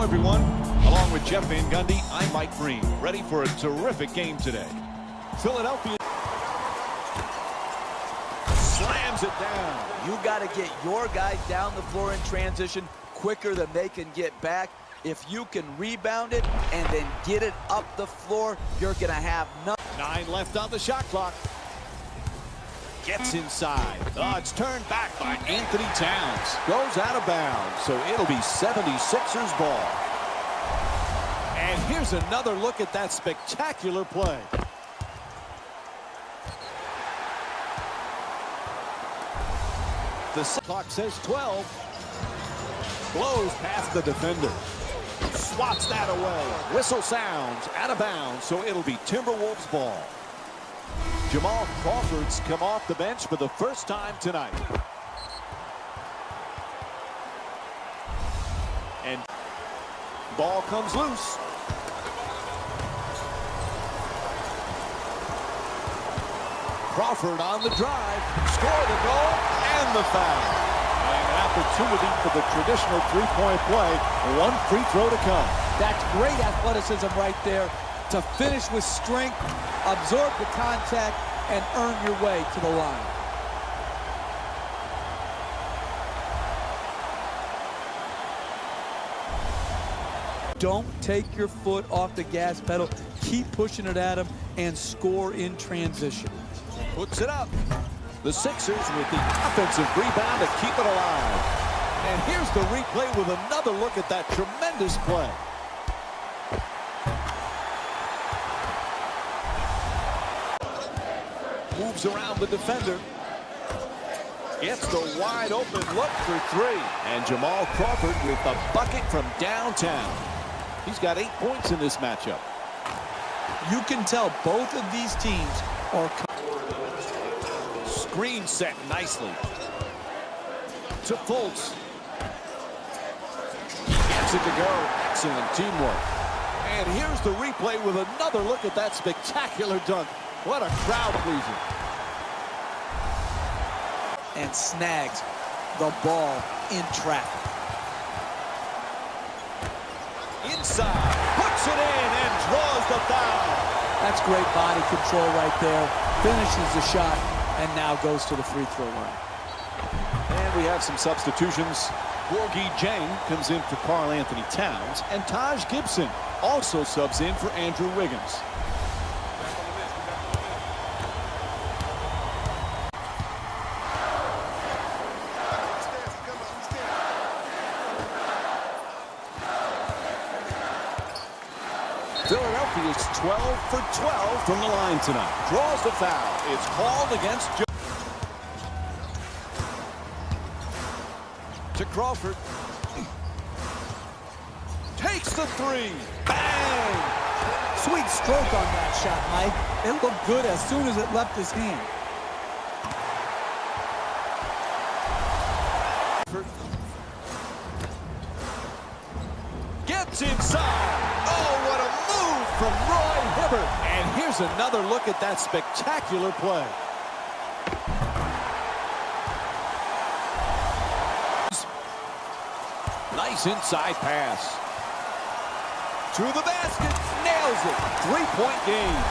everyone. Along with Jeff Van Gundy, I'm Mike Green, ready for a terrific game today. Philadelphia slams it down. You got to get your guys down the floor in transition quicker than they can get back. If you can rebound it and then get it up the floor, you're going to have nothing. 9 left on the shot clock. Gets inside. Oh, it's turned back by Anthony Towns. Goes out of bounds, so it'll be 76ers ball. And here's another look at that spectacular play. The clock says 12. Blows past the defender. Swats that away. Whistle sounds out of bounds, so it'll be Timberwolves ball. Jamal Crawford's come off the bench for the first time tonight. And ball comes loose. Crawford on the drive. Score the goal and the foul. And an opportunity for the traditional three-point play. One free throw to come. That's great athleticism right there to finish with strength, absorb the contact, and earn your way to the line. Don't take your foot off the gas pedal. Keep pushing it at him and score in transition. Puts it up. The Sixers with the offensive rebound to keep it alive. And here's the replay with another look at that tremendous play. Moves around the defender. Gets the wide open look for three. And Jamal Crawford with the bucket from downtown. He's got 8 points in this matchup. You can tell both of these teams are... Screen set nicely. To Fultz. Gets it to go. Excellent teamwork. And here's the replay with another look at that spectacular dunk. What a crowd pleaser. And snags the ball in traffic. Inside. Puts it in and draws the foul. That's great body control right there. Finishes the shot and now goes to the free throw line. And we have some substitutions. Gorgie Jang comes in for Karl Anthony Towns. And Taj Gibson also subs in for Andrew Wiggins. Philadelphia is 12 for 12 from the line tonight. Draws the foul. It's called against Joe. To Crawford. Takes the three. Bang! Sweet stroke on that shot, Mike. It looked good as soon as it left his hand. Gets inside. Oh, what a move from Roy Hibbert. And here's another look at that spectacular play. Nice inside pass. To the basket. Nails it. Three-point game.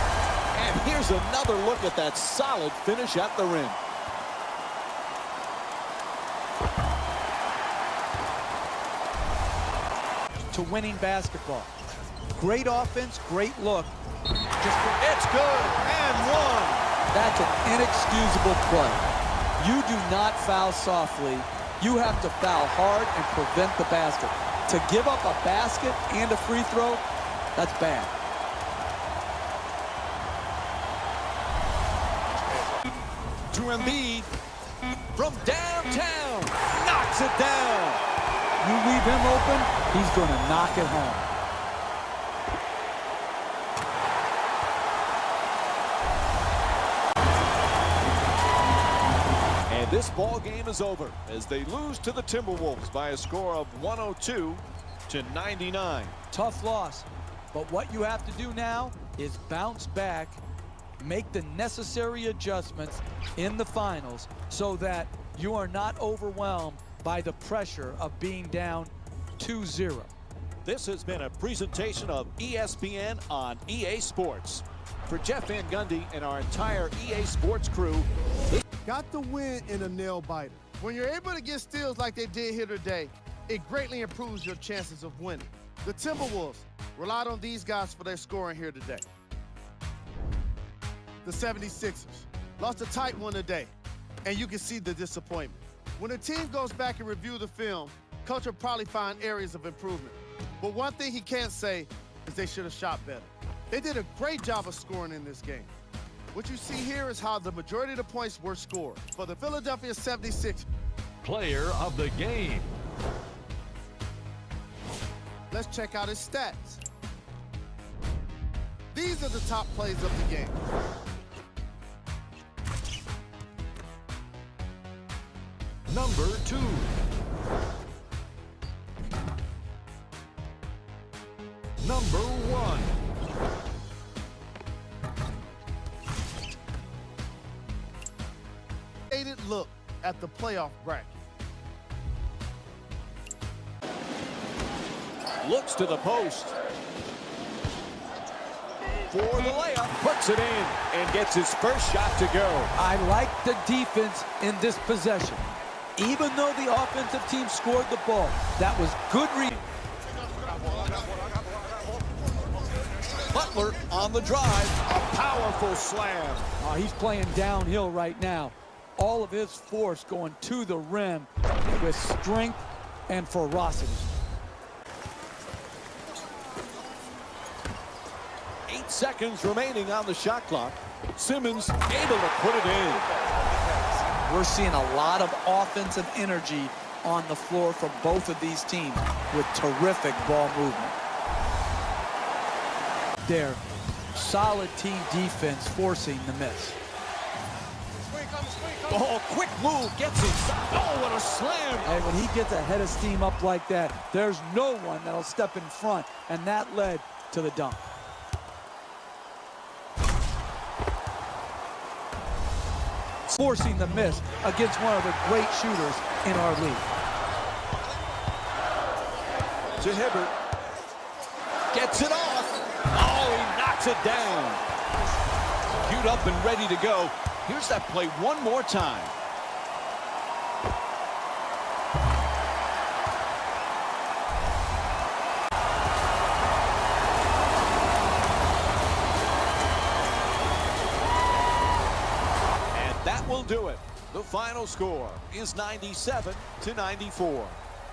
And here's another look at that solid finish at the rim. To winning basketball. Great offense, great look. It's good, and one. That's an inexcusable play. You do not foul softly. You have to foul hard and prevent the basket. To give up a basket and a free throw, that's bad. To Embiid from downtown. Knocks it down. You leave him open, he's going to knock it home. And this ball game is over as they lose to the Timberwolves by a score of 102-99. Tough loss, but what you have to do now is bounce back, make the necessary adjustments in the finals so that you are not overwhelmed by the pressure of being down 2-0. This has been a presentation of ESPN on EA Sports. For Jeff Van Gundy and our entire EA Sports crew, got the win in a nail-biter. When you're able to get steals like they did here today, it greatly improves your chances of winning. The Timberwolves relied on these guys for their scoring here today. The 76ers lost a tight one today, and you can see the disappointment. When a team goes back and review the film, coach will probably find areas of improvement. But one thing he can't say is they should have shot better. They did a great job of scoring in this game. What you see here is how the majority of the points were scored. For the Philadelphia 76ers, Player of the game. let's check out his stats. These are the top plays of the game. Number 2. Number 1. Look at the playoff bracket. looks to the post. For the layup, puts it in, and gets his first shot to go. I like the defense in this possession. Even though the offensive team scored the ball, that was good reading. Butler on the drive, a powerful slam. He's playing downhill right now. All of his force going to the rim with strength and ferocity. 8 seconds remaining on the shot clock. Simmons able to put it in. We're seeing a lot of offensive energy on the floor from both of these teams with terrific ball movement. There, solid team defense forcing the miss. Oh, quick move, gets inside. Oh, what a slam. And when he gets ahead of steam up like that, there's no one that'll step in front, and that led to the dunk. Forcing the miss against one of the great shooters in our league. To Hibbert. Gets it off. Oh, he knocks it down. Queued up and ready to go. Here's that play one more time. And that will do it. The final score is 97-94.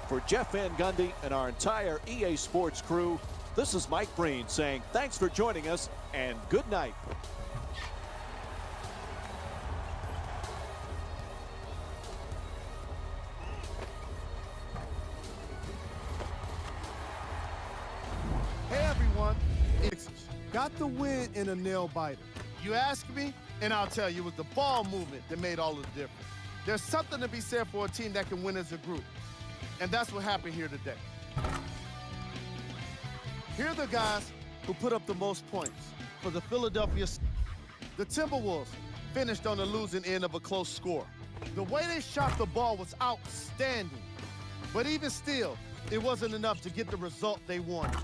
For Jeff Van Gundy and our entire EA Sports crew, this is Mike Breen saying thanks for joining us and good night. Hey everyone, it's Got the win in a nail-biter. you ask me, and I'll tell you, it was the ball movement that made all of the difference. There's something to be said for a team that can win as a group, and that's what happened here today. Here are the guys who put up the most points for the Philadelphia. The Timberwolves finished on the losing end of a close score. The way they shot the ball was outstanding, but even still, it wasn't enough to get the result they wanted.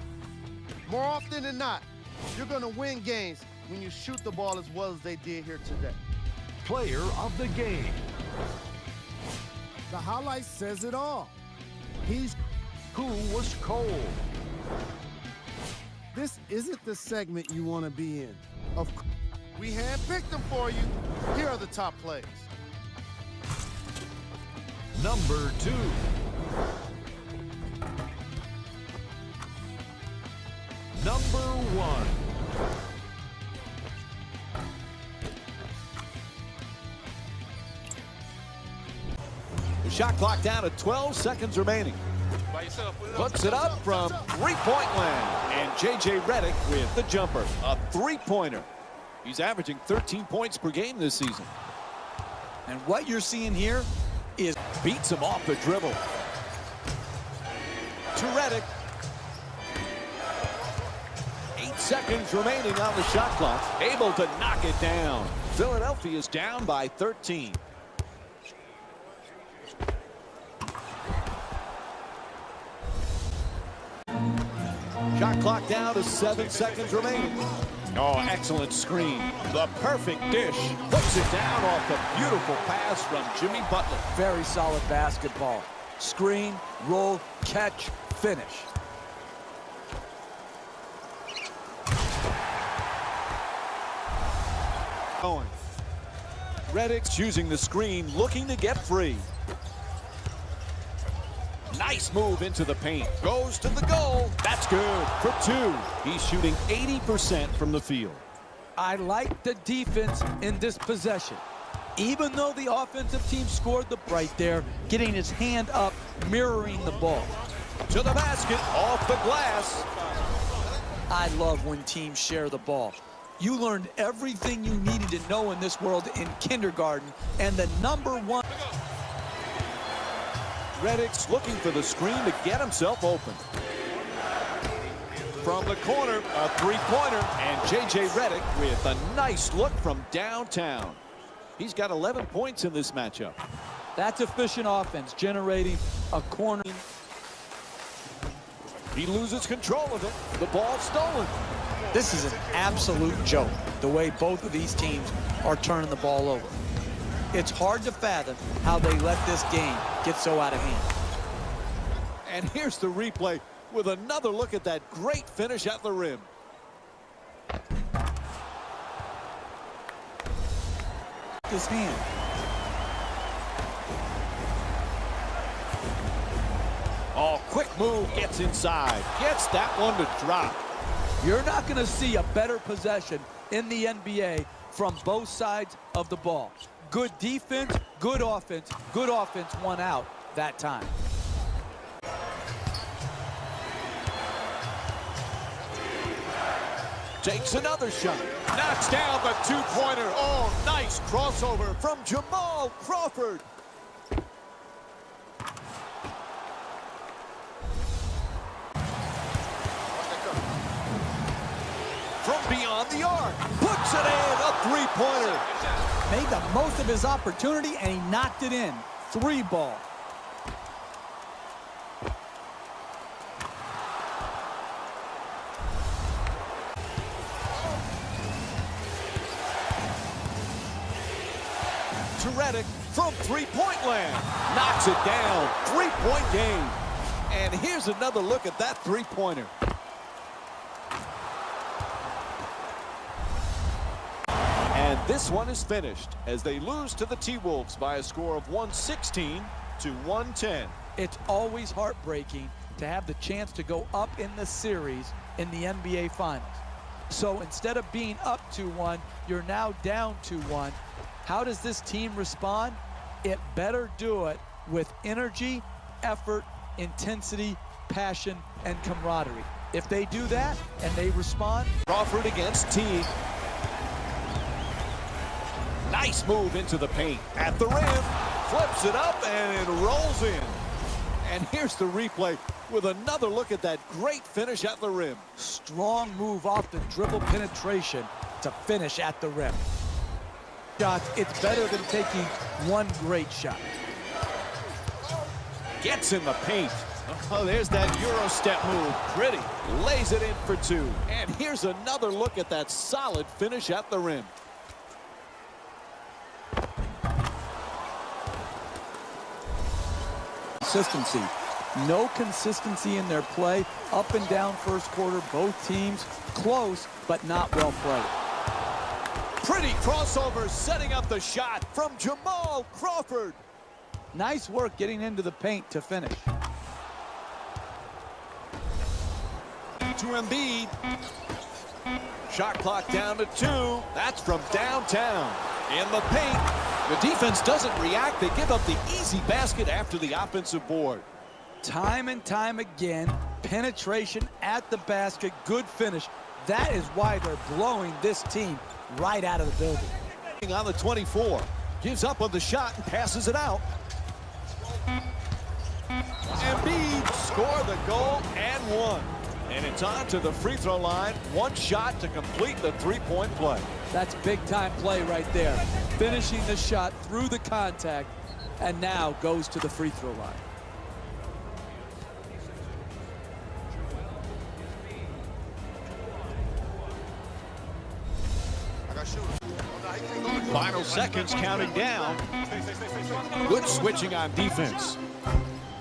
More often than not, you're going to win games when you shoot the ball as well as they did here today. Player of the game. The highlight says it all. Who was cold? This isn't the segment you want to be in. Of course, we handpicked them for you. Here are the top plays. Number 2. Number 1. The shot clock down to 12 seconds remaining. Puts it up from three-point land. And J.J. Redick with the jumper. A three-pointer. He's averaging 13 points per game this season. And what you're seeing here is Beats him off the dribble. To Redick. 8 seconds remaining on the shot clock. Able to knock it down. Philadelphia is down by 13. Shot clock down to 7 seconds remaining. Oh, excellent screen. The perfect dish. Puts it down off the beautiful pass from Jimmy Butler. Very solid basketball. Screen, roll, catch, finish. Going. Redick's using the screen, looking to get free. Nice move into the paint. Goes to the goal. That's good for 2. He's shooting 80% from the field. I like the defense in this possession. Even though the offensive team scored the right there, getting his hand up, mirroring the ball. To the basket, off the glass. I love when teams share the ball. You learned everything you needed to know in this world in kindergarten, and the #1. Redick's looking for the screen to get himself open. From the corner, a three-pointer, and J.J. Redick with a nice look from downtown. He's got 11 points in this matchup. That's efficient offense, generating a corner. He loses control of it. The ball stolen. This is an absolute joke, the way both of these teams are turning the ball over. It's hard to fathom how they let this game get so out of hand. And here's the replay with another look at that great finish at the rim. His hand. Oh, quick move, gets inside. Gets that one to drop. You're not going to see a better possession in the NBA from both sides of the ball. Good defense, good offense won out that time. Takes another shot. Knocks down the two-pointer. Oh, nice crossover from Jamal Crawford. From beyond the arc. Puts it in, a three-pointer. Made the most of his opportunity, and he knocked it in. 3-ball. To Redick from three-point land. Knocks it down. 3-point game. And here's another look at that three-pointer. And this one is finished as they lose to the T-Wolves by a score of 116 to 110. It's always heartbreaking to have the chance to go up in the series in the NBA Finals. So instead of being up 2-1, you're now down 2-1. How does this team respond? It better do it with energy, effort, intensity, passion, and camaraderie. If they do that and they respond. Crawford against Teague. Nice move into the paint. At the rim, flips it up and it rolls in. And here's the replay with another look at that great finish at the rim. Strong move off the dribble penetration to finish at the rim. Shots, it's better than taking one great shot. Gets in the paint. Oh, there's that Euro step move. Pretty. Lays it in for 2. And here's another look at that solid finish at the rim. Consistency. No consistency in their play. Up and down first quarter, both teams close, but not well played. Pretty crossover setting up the shot from Jamal Crawford. Nice work getting into the paint to finish. To Embiid. Shot clock down to 2. That's from downtown. In the paint. The defense doesn't react. They give up the easy basket after the offensive board. Time and time again, penetration at the basket, good finish. That is why they're blowing this team right out of the building. On the 24. Gives up on the shot and passes it out. Embiid score the goal and 1. And it's on to the free throw line. One shot to complete the three-point play. That's big-time play right there. Finishing the shot through the contact, and now goes to the free throw line. Seconds counting down. Good switching on defense.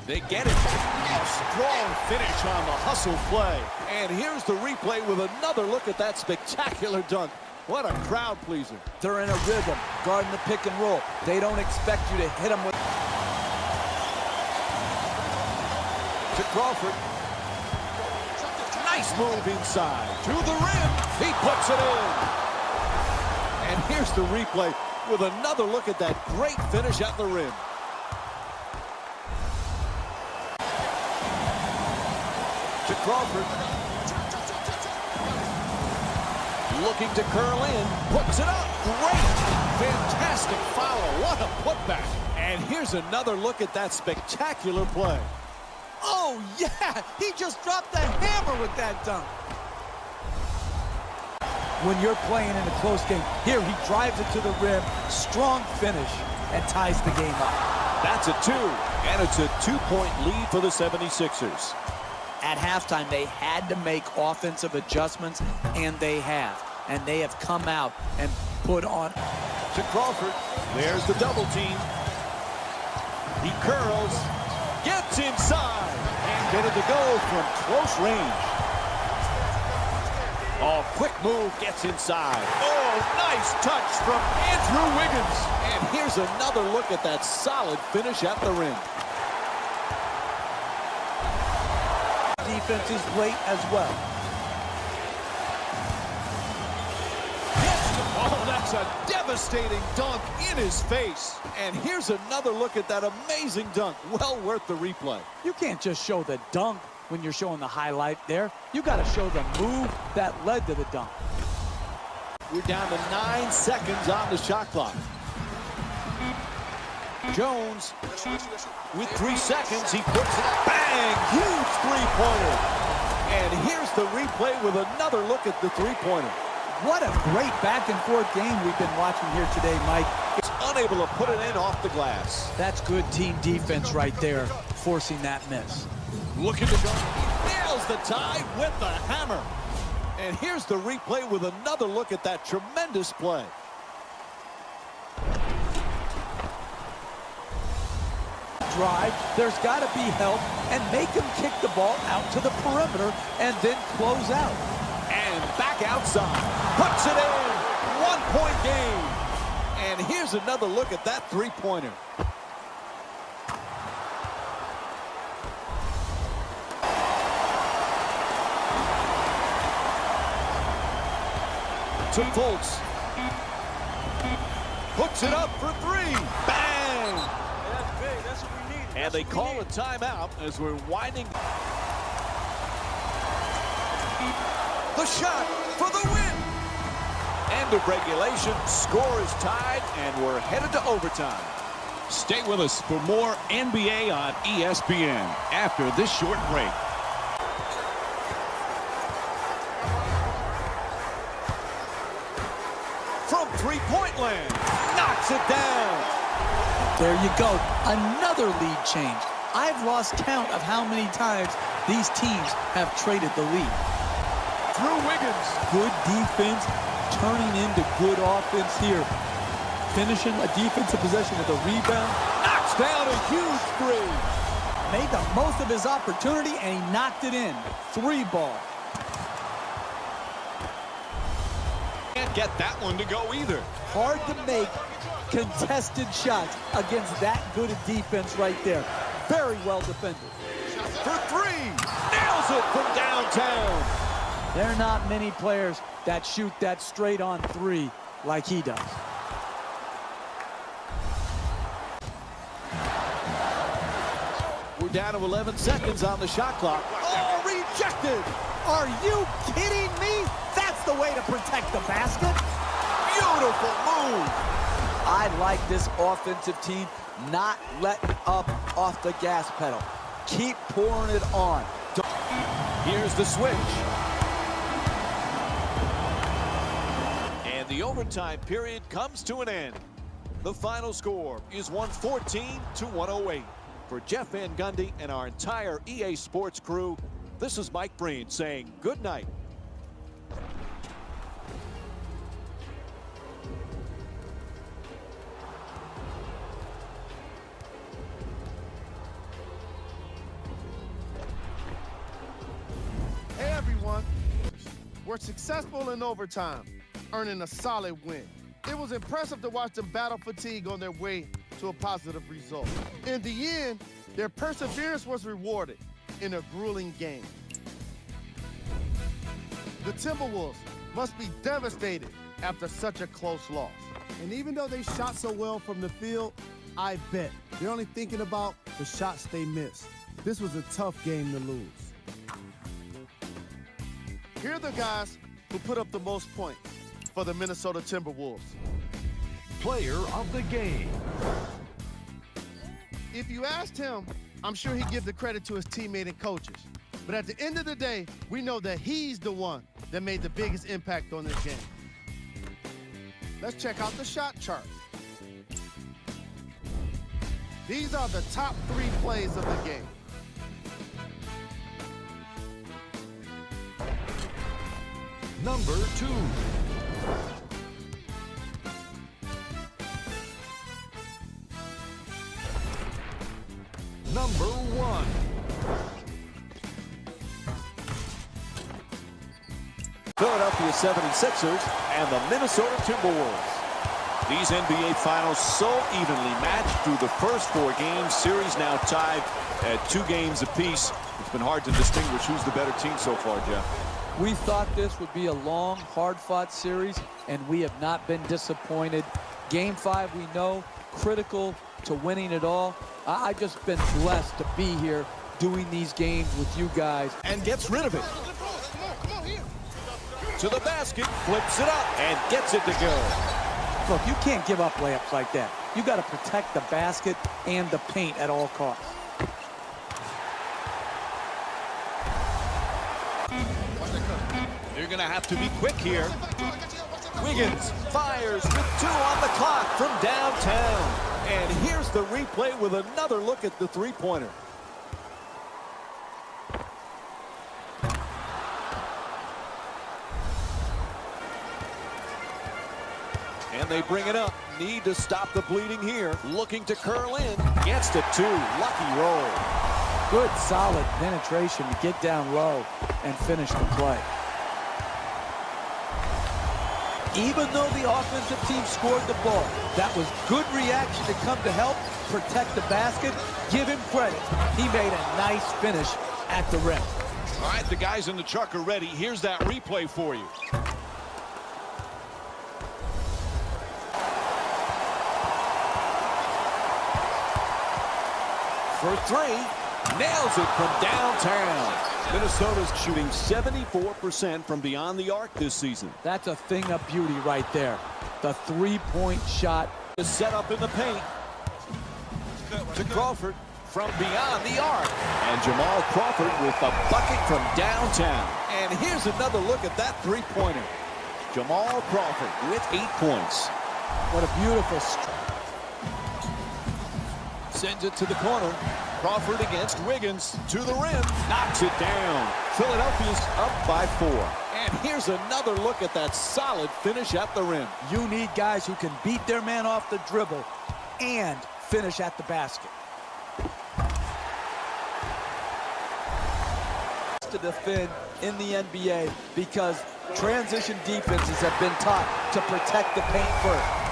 They get it. A strong finish on the hustle play. And here's the replay with another look at that spectacular dunk. What a crowd pleaser. They're in a rhythm, guarding the pick and roll. They don't expect you to hit them with... To Crawford. Nice move inside. To the rim. He puts it in. And here's the replay with another look at that great finish at the rim. To Crawford. Looking to curl in. Puts it up. Great. Fantastic foul. What a putback. And here's another look at that spectacular play. Oh, yeah! He just dropped the hammer with that dunk. When you're playing in a close game, here he drives it to the rim, strong finish, and ties the game up. That's a 2, and it's a 2-point lead for the 76ers. At halftime, they had to make offensive adjustments, and they have. And they have come out and put on... To Crawford. There's the double team. He curls, gets inside, and get it to go from close range. Oh, quick move, gets inside. Oh, nice touch from Andrew Wiggins. And here's another look at that solid finish at the rim. Defense is late as well. Oh, that's a devastating dunk in his face. And here's another look at that amazing dunk. Well worth the replay. You can't just show the dunk when you're showing the highlight there. You got to show the move that led to the dunk. We're down to 9 seconds on the shot clock. Jones, with 3 seconds, he puts it up. Bang! Huge three-pointer. And here's the replay with another look at the three-pointer. What a great back-and-forth game we've been watching here today, Mike. It's unable to put it in off the glass. That's good team defense right there, forcing that miss. Looking to go. He nails the tie with the hammer. And here's the replay with another look at that tremendous play. Drive, there's got to be help, and make him kick the ball out to the perimeter and then close out. And back outside. Puts it in. 1-point game. And here's another look at that three-pointer. To Fultz. Puts it up for 3. Bang! That's big. That's what we need. And they call a timeout as we're winding. The shot for the win. End of regulation. Score is tied, and we're headed to overtime. Stay with us for more NBA on ESPN after this short break. From three-point land, knocks it down. There you go, another lead change. I've lost count of how many times these teams have traded the lead. Through Wiggins. Good defense, turning into good offense here. Finishing a defensive possession with a rebound. Knocks down a huge three. Made the most of his opportunity, and he knocked it in. 3-ball. Can't get that one to go either. Hard to make contested shots against that good a defense right there. Very well defended. For 3. Nails it from downtown. There are not many players that shoot that straight on 3 like he does. We're down to 11 seconds on the shot clock. Oh, rejected. Are you kidding me? That's the way to protect the basket. Beautiful move. I like this offensive team not letting up off the gas pedal. Keep pouring it on. Here's the switch. And the overtime period comes to an end. The final score is 114-108. For Jeff Van Gundy and our entire EA Sports crew, this is Mike Breen saying good night. were successful in overtime, earning a solid win. It was impressive to watch them battle fatigue on their way to a positive result. In the end, their perseverance was rewarded in a grueling game. The Timberwolves must be devastated after such a close loss. And even though they shot so well from the field, I bet they're only thinking about the shots they missed. This was a tough game to lose. Here are the guys who put up the most points for the Minnesota Timberwolves. Player of the game. If you asked him, I'm sure he'd give the credit to his teammate and coaches. But at the end of the day, we know that he's the one that made the biggest impact on this game. Let's check out the shot chart. These are the top 3 plays of the game. Number 2. Number 1. Philadelphia 76ers and the Minnesota Timberwolves. These NBA Finals so evenly matched through the first 4 games. Series now tied at 2 games apiece. It's been hard to distinguish who's the better team so far, Jeff. We thought this would be a long, hard-fought series, and we have not been disappointed. Game 5, we know, critical to winning it all. I've just been blessed to be here doing these games with you guys. And gets rid of it. To the basket, flips it up, and gets it to go. Look, you can't give up layups like that. You got to protect the basket and the paint at all costs. They're going to have to be quick here. Wiggins fires with 2 on the clock from downtown. And here's the replay with another look at the three-pointer. And they bring it up. Need to stop the bleeding here. Looking to curl in. Gets to 2. Lucky roll. Good, solid penetration to get down low and finish the play. Even though the offensive team scored the ball, that was good reaction to come to help protect the basket. Give him credit. He made a nice finish at the rim. All right, the guys in the truck are ready. Here's that replay for you. For 3, nails it from downtown. Minnesota's shooting 74% from beyond the arc this season. That's a thing of beauty right there. The three-point shot Is set up in the paint. To Crawford from beyond the arc. And Jamal Crawford with the bucket from downtown. And here's another look at that three-pointer. Jamal Crawford with 8 points. What a beautiful stroke. Sends it to the corner. Crawford against Wiggins to the rim. Knocks it down. Philadelphia's up by 4. And here's another look at that solid finish at the rim. You need guys who can beat their man off the dribble and finish at the basket. To defend in the NBA because transition defenses have been taught to protect the paint first.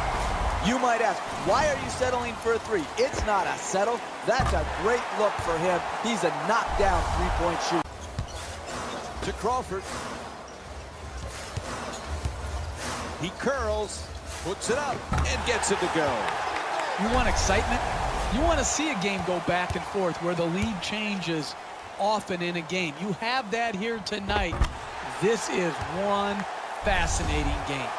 You might ask, why are you settling for a 3? It's not a settle. That's a great look for him. He's a knockdown three-point shooter. To Crawford. He curls, puts it up, and gets it to go. You want excitement? You want to see a game go back and forth where the lead changes often in a game. You have that here tonight. This is one fascinating game.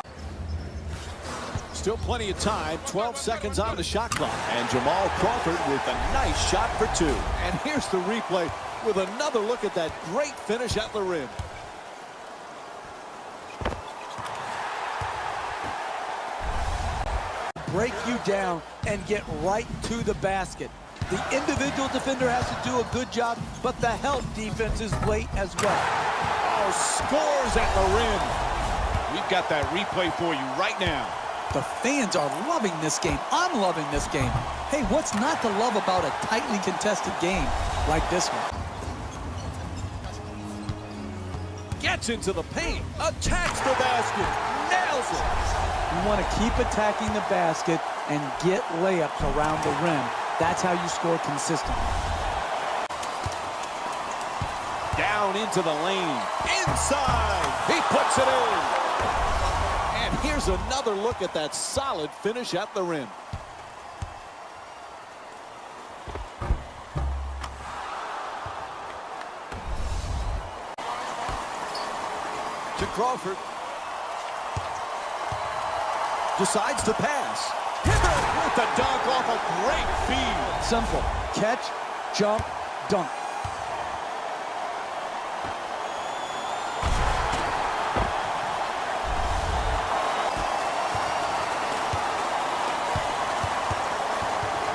Still plenty of time, 12 seconds on the shot clock. And Jamal Crawford with a nice shot for 2. And here's the replay with another look at that great finish at the rim. Break you down and get right to the basket. The individual defender has to do a good job, but the help defense is late as well. Oh, scores at the rim. We've got that replay for you right now. The fans are loving this game. I'm loving this game. Hey, what's not to love about a tightly contested game like this one? Gets into the paint. Attacks the basket. Nails it. You want to keep attacking the basket and get layups around the rim. That's how you score consistently. Down into the lane. Inside. He puts it in. And here's another look at that solid finish at the rim. To Crawford. Decides to pass. Hibbert with the dunk off a great feed. Simple. Catch, jump, dunk.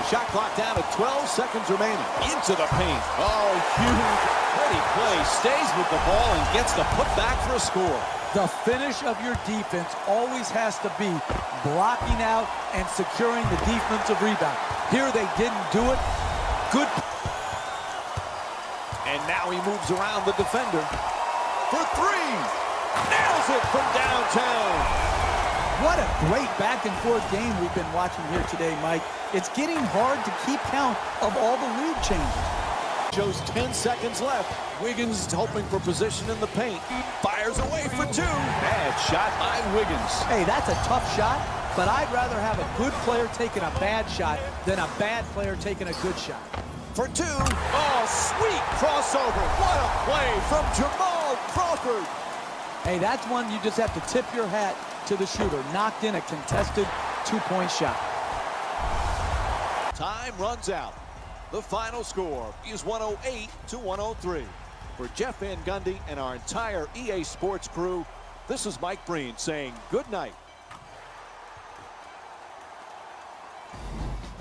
Shot clock down to 12 seconds remaining. Into the paint. Oh, huge. Pretty play. Stays with the ball and gets the putback for a score. The finish of your defense always has to be blocking out and securing the defensive rebound. Here they didn't do it. Good. And now he moves around the defender for three. Nails it from downtown. What a great back-and-forth game we've been watching here today, Mike. It's getting hard to keep count of all the lead changes. Shows 10 seconds left. Wiggins hoping for position in the paint. Fires away for two. Bad shot by Wiggins. Hey, that's a tough shot, but I'd rather have a good player taking a bad shot than a bad player taking a good shot. For two. Oh, sweet crossover. What a play from Jamal Crawford. Hey, that's one you just have to tip your hat to the shooter. Knocked in a contested two-point shot. Time runs out. The final score is 108-103. For Jeff Van Gundy and our entire EA Sports crew, this is Mike Breen saying good night.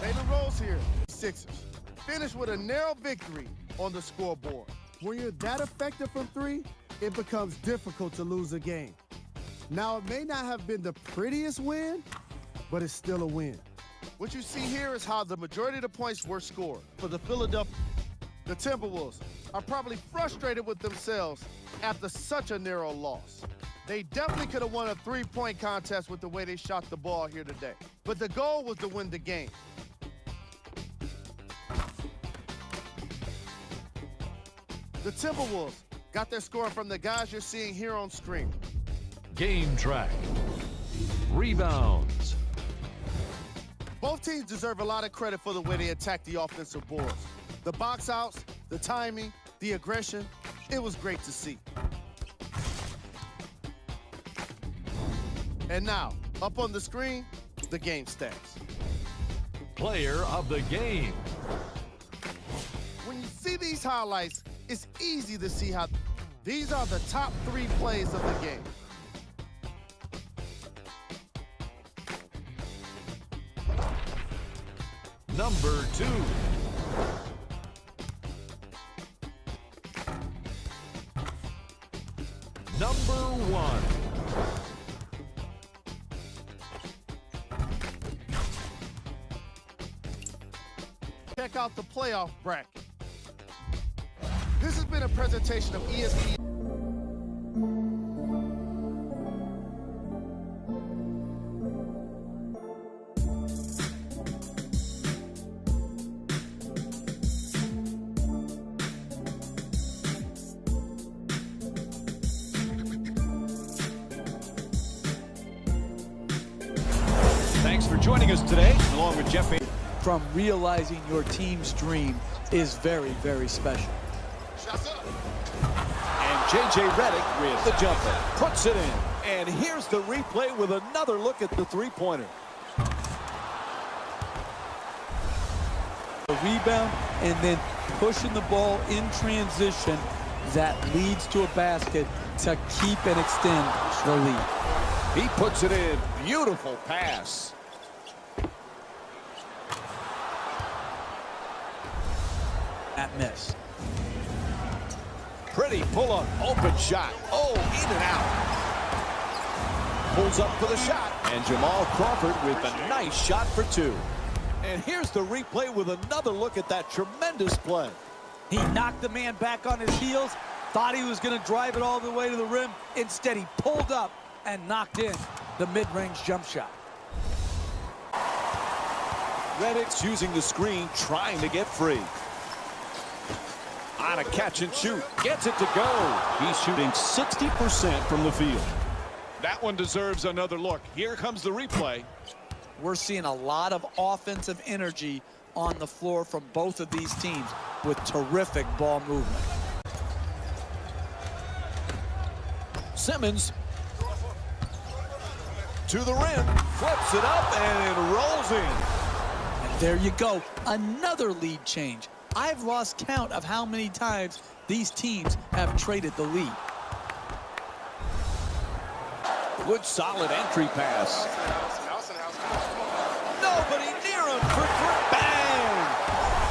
Jalen Rose here. Sixers finish with a narrow victory on the scoreboard. When you're that effective from three, it becomes difficult to lose a game. Now, it may not have been the prettiest win, but it's still a win. What you see here is how the majority of the points were scored for the Philadelphia. The Timberwolves are probably frustrated with themselves after such a narrow loss. They definitely could have won a three-point contest with the way they shot the ball here today. But the goal was to win the game. The Timberwolves got their scoring from the guys you're seeing here on screen. Game track. Rebounds. Both teams deserve a lot of credit for the way they attacked the offensive boards. The box outs, the timing, the aggression, it was great to see. And now, up on the screen, the game stats. Player of the game. When you see these highlights, it's easy to see how these are the top three plays of the game. Number 2. Number 1. Check out the playoff bracket. This has been a presentation of ESPN. Thanks for joining us today, along with Jeff. From realizing your team's dream is very, very special. And J.J. Redick with the jumper. Puts it in. And here's the replay with another look at the three-pointer. A rebound and then pushing the ball in transition that leads to a basket to keep and extend the lead. He puts it in. Beautiful pass. That miss. Pretty pull-up, open shot. Oh, in and out. Pulls up for the shot. And Jamal Crawford with a nice shot for two. And here's the replay with another look at that tremendous play. He knocked the man back on his heels Thought he was going to drive it all the way to the rim. Instead, he pulled up and knocked in the mid-range jump shot. Reddick's using the screen, trying to get free. On a catch and shoot, gets it to go. He's shooting 60% from the field. That one deserves another look. Here comes the replay. We're seeing a lot of offensive energy on the floor from both of these teams with terrific ball movement. Simmons to the rim, flips it up, and it rolls in. And there you go, another lead change. I've lost count of how many times these teams have traded the lead. Good solid entry pass. Nobody near him for bang!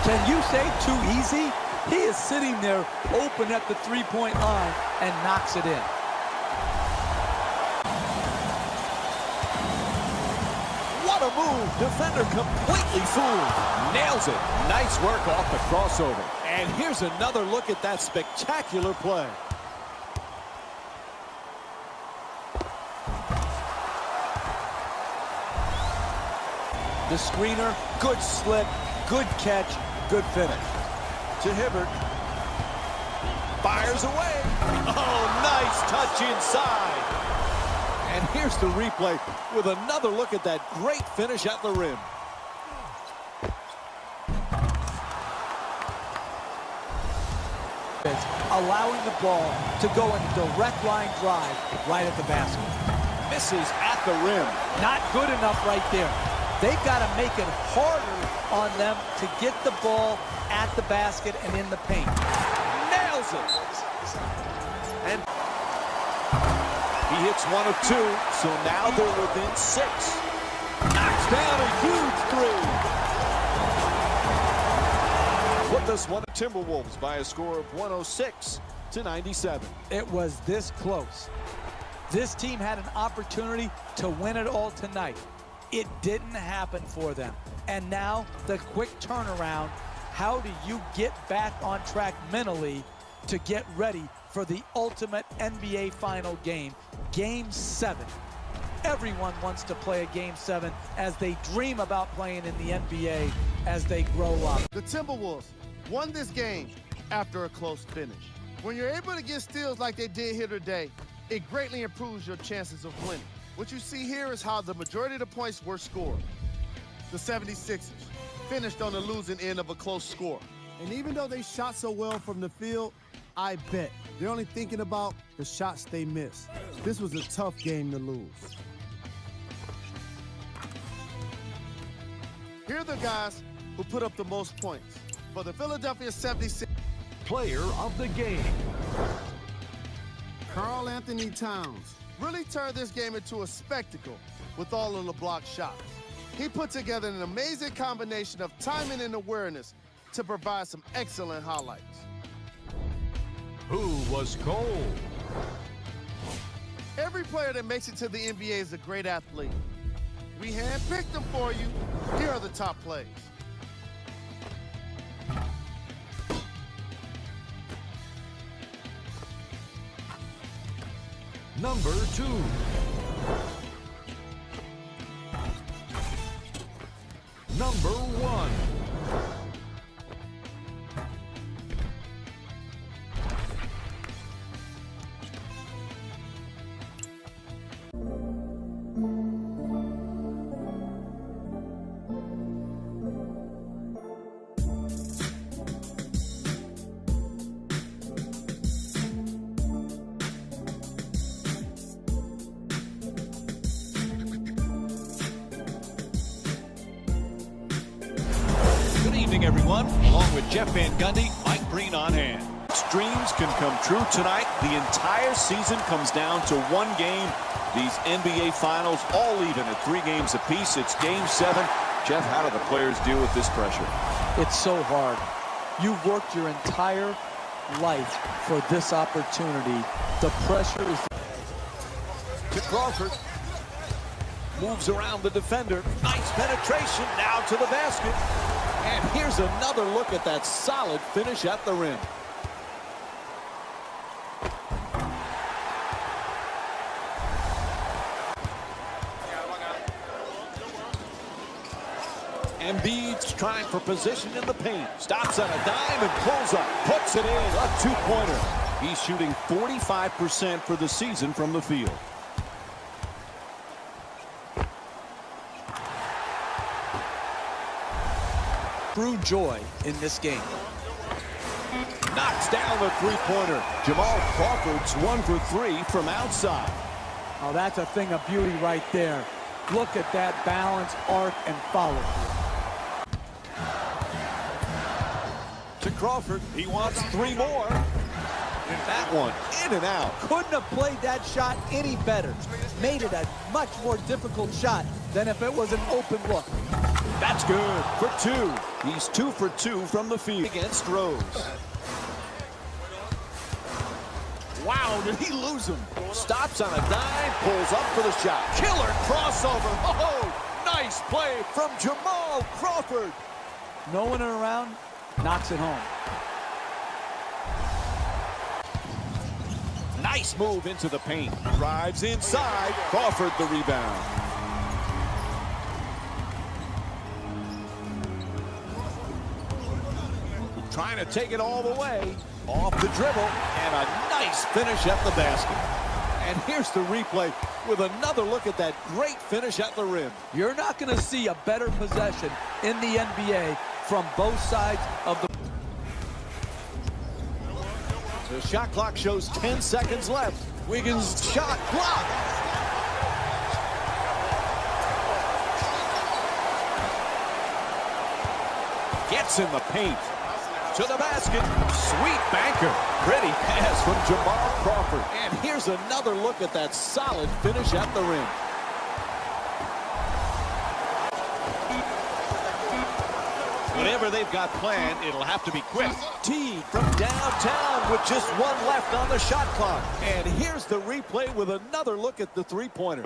Can you say too easy? He is sitting there open at the three-point line and knocks it in. What a move! Defender completely fooled. Nails it. Nice work off the crossover. And here's another look at that spectacular play. The screener, good slip, good catch, good finish. To Hibbert. Fires away. Oh, nice touch inside. And here's the replay with another look at that great finish at the rim. Allowing the ball to go in a direct line drive right at the basket. Misses at the rim. Not good enough right there. They've got to make it harder on them to get the ball at the basket and in the paint. Nails it. And he hits one of two, so now they're within 6. Knocks down a huge three. Put this one to Timberwolves by a score of 106-97. It was this close. This team had an opportunity to win it all tonight. It didn't happen for them. And now the quick turnaround. How do you get back on track mentally to get ready for the ultimate NBA final game, Game 7? Everyone wants to play a Game 7 as they dream about playing in the NBA as they grow up. The Timberwolves won this game after a close finish. When you're able to get steals like they did here today, it greatly improves your chances of winning. What you see here is how the majority of the points were scored. The 76ers finished on the losing end of a close score. And even though they shot so well from the field, I bet they're only thinking about the shots they missed. This was a tough game to lose. Here are the guys who put up the most points. For the Philadelphia 76ers, Player of the game. Karl Anthony Towns really turned this game into a spectacle with all of the blocked shots. He put together an amazing combination of timing and awareness to provide some excellent highlights. Who was cold? Every player that makes it to the NBA is a great athlete. We handpicked them for you. Here are the top plays. Number 2. Number 1. Good evening, everyone. Along with Jeff Van Gundy, Mike Breen on hand. Dreams can come true tonight. The entire season comes down to one game. These NBA Finals all even at 3 games apiece. It's Game 7. Jeff, how do the players deal with this pressure? It's so hard. You've worked your entire life for this opportunity. The pressure is... To Crawford. Moves around the defender. Nice penetration. Now to the basket. And here's another look at that solid finish at the rim. Embiid's trying for position in the paint. Stops on a dime and pulls up. Puts it in. A two-pointer. He's shooting 45% for the season from the field. True joy in this game. Knocks down the three-pointer. Jamal Crawford's 1 for 3 from outside. Oh, that's a thing of beauty right there. Look at that balance, arc, and follow through. To Crawford. He wants 3 more. And that one in and out. Couldn't have played that shot any better. Made it a much more difficult shot than if it was an open look. That's good for 2. He's 2 for 2 from the field against Rose. Wow, did he lose him? Stops on a dime, pulls up for the shot. Killer crossover. Oh, nice play from Jamal Crawford. No one around, knocks it home. Nice move into the paint. Drives inside. Crawford the rebound. Trying to take it all the way. Off the dribble. And a nice finish at the basket. And here's the replay with another look at that great finish at the rim. You're not going to see a better possession in the NBA from both sides of the... The shot clock shows 10 seconds left. Wiggins' shot blocked. Gets in the paint. To the basket. Sweet banker. Pretty pass from Jamal Crawford. And here's another look at that solid finish at the rim. Whatever they've got planned, it'll have to be quick. T from downtown with just 1 left on the shot clock. And here's the replay with another look at the three-pointer.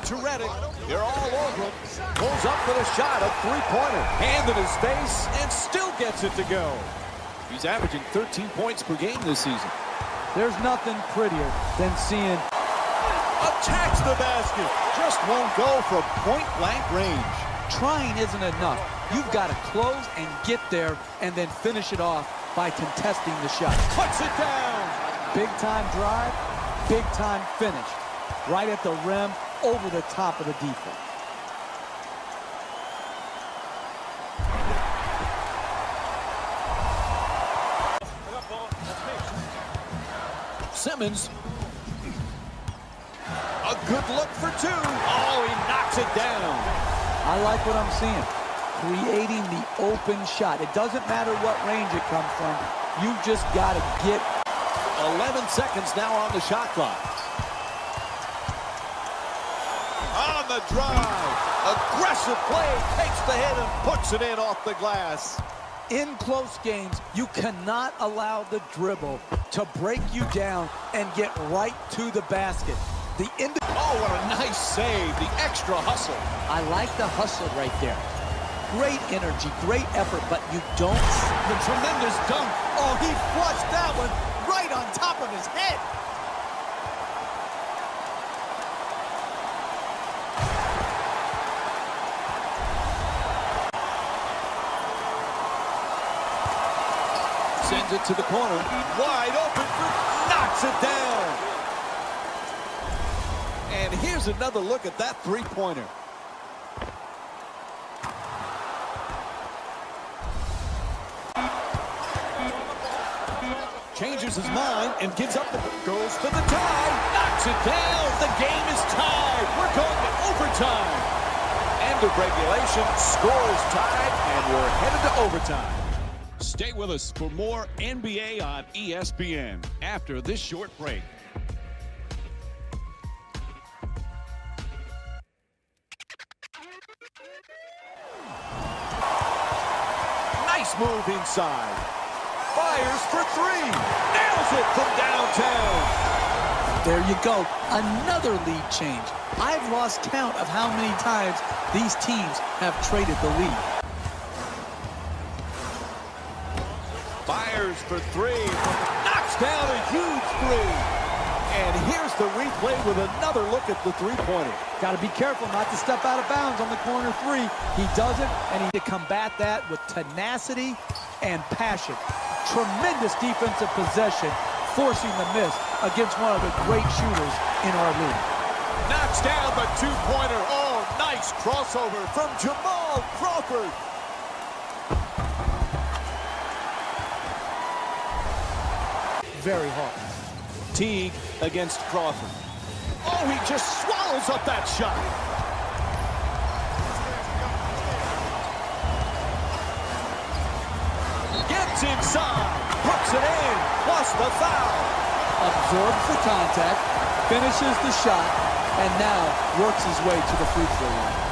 To Reddick. They're all over him. Pulls up for the shot, a three-pointer. Hand in his face and still gets it to go. He's averaging 13 points per game this season. There's nothing prettier than seeing... Attacks the basket. Just won't go from point-blank range. Trying isn't enough. You've got to close and get there and then finish it off by contesting the shot. Puts it down. Big-time drive, big-time finish. Right at the rim, over the top of the defense. Simmons. A good look for 2. Oh, he knocks it down. I like what I'm seeing. Creating the open shot. It doesn't matter what range it comes from. You just got to get... 11 seconds now on the shot clock. On the drive. Aggressive play. Takes the hit and puts it in off the glass. In close games, you cannot allow the dribble to break you down and get right to the basket. Oh, what a nice save. The extra hustle. I like the hustle right there. Great energy, great effort, but you don't... The tremendous dunk. Oh, he flushed that one right on top of his head. Sends it to the corner. Wide open. Knocks it down. And here's another look at that three-pointer. Changes his mind and gives up the... Goes for the tie. Knocks it down. The game is tied. We're going to overtime. End of regulation. Score is tied, and we're headed to overtime. Stay with us for more NBA on ESPN after this short break. Nice move inside. Fires for 3. Nails it from downtown. There you go. Another lead change. I've lost count of how many times these teams have traded the lead. Fires for 3. Knocks down a huge three. And here's the replay with another look at the three-pointer. Got to be careful not to step out of bounds on the corner three. He doesn't, and he to combat that with tenacity and passion. Tremendous defensive possession, forcing the miss against one of the great shooters in our league. Knocks down the two-pointer. Oh, nice crossover from Jamal Crawford. Very hard. Teague against Crawford. Oh, he just swallows up that shot. Gets inside, puts it in, plus the foul. Absorbs the contact, finishes the shot, and now works his way to the free throw line.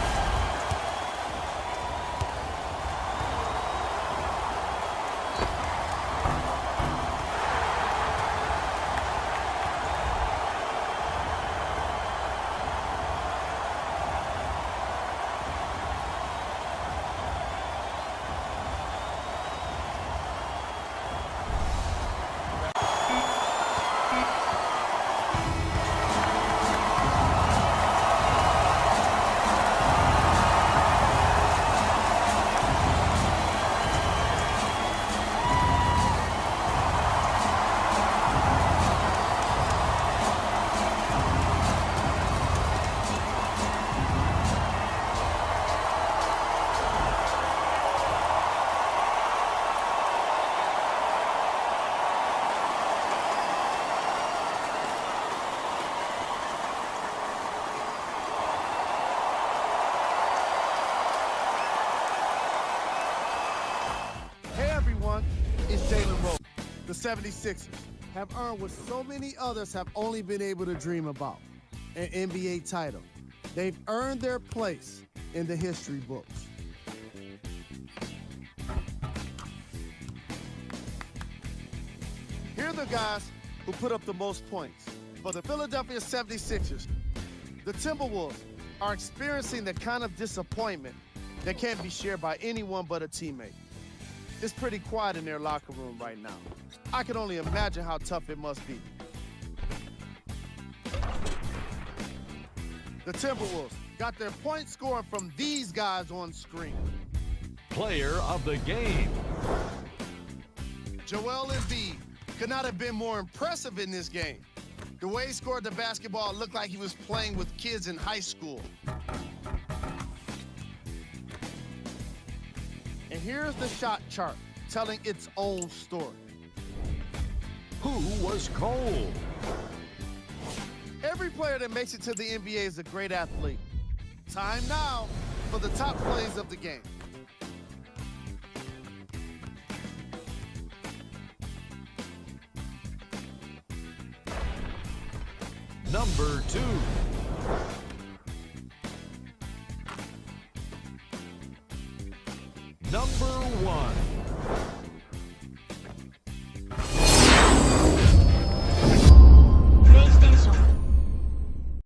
The 76ers have earned what so many others have only been able to dream about, an NBA title. They've earned their place in the history books. Here are the guys who put up the most points. For the Philadelphia 76ers, the Timberwolves are experiencing the kind of disappointment that can't be shared by anyone but a teammate. It's pretty quiet in their locker room right now. I can only imagine how tough it must be. The Timberwolves got their point scoring from these guys on screen. Player of the game. Joel Embiid could not have been more impressive in this game. The way he scored the basketball looked like he was playing with kids in high school. And here's the shot chart telling its own story. Who was cold? Every player that makes it to the NBA is a great athlete. Time now for the top plays of the game. Number 2. Number 1.